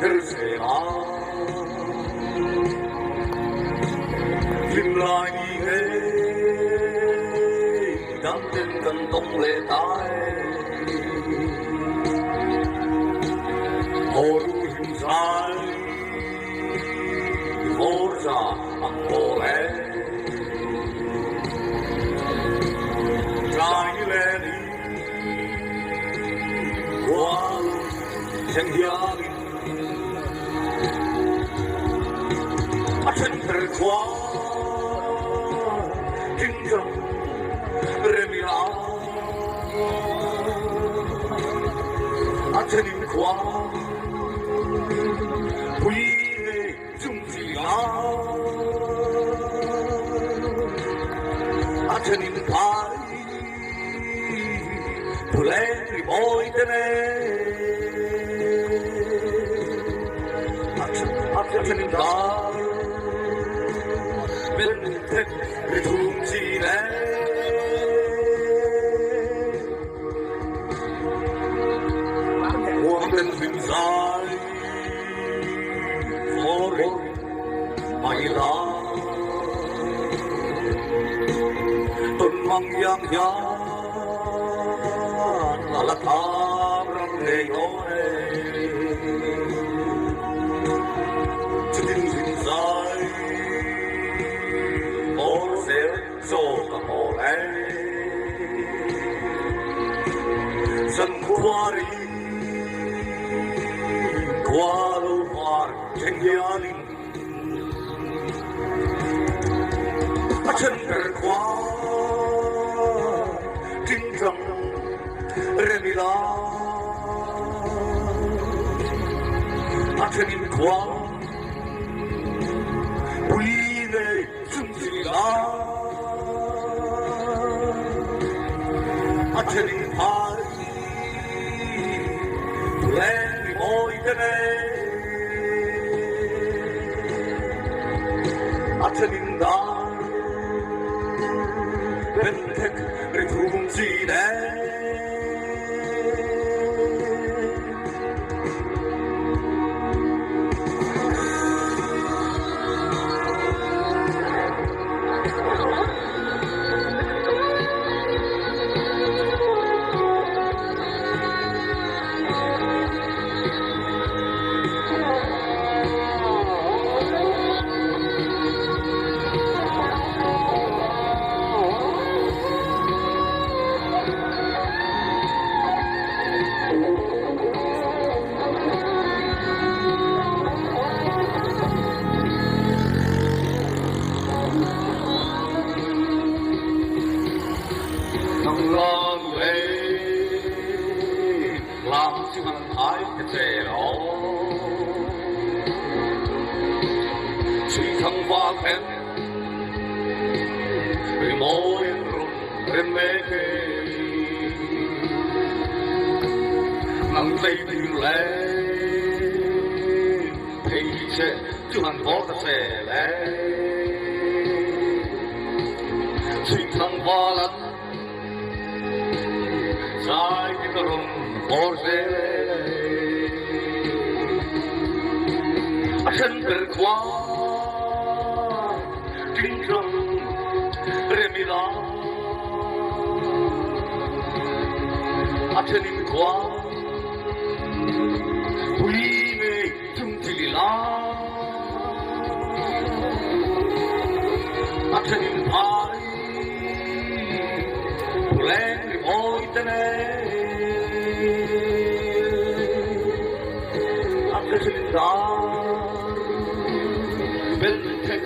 tercera Kim lại đi nghe Đám tên cần tông lệ tai Hồ đu hình dài Vô ra bằng hồ lẽ Trái lẽ đi Qua Chẳng gia đình Chân thật quá Kinh trọng Remi la Chân quá Quý nghệ Trung chỉ la Chân thái Puleni boi tene Chân thái Bên thích Rung chi nè Quang tên hình dài Vô rinh Mày la Tuần mang giang giang Là tham răng đề yore Chân hình dài Dô cả hồ lẽ Dân qua đi Qua lâu hoa Trên gia đình Chân trở qua Trinh trọng Remi la Chân qua Quý nghệ Trung chỉ la Chân thái Lên môi tene Chân đá Bên thích Rung chi nè Nắng dây từ lẽ Thì sẽ chứ hẳn có ta sẽ lẽ Suy thăng va lắm Dài cái cơ rung bó dễ Chân trở qua Kinh trọng Remi la Chân qua Quý nghệ Trung chỉ la Chân thái Lên môi tene Chân đá Bên thích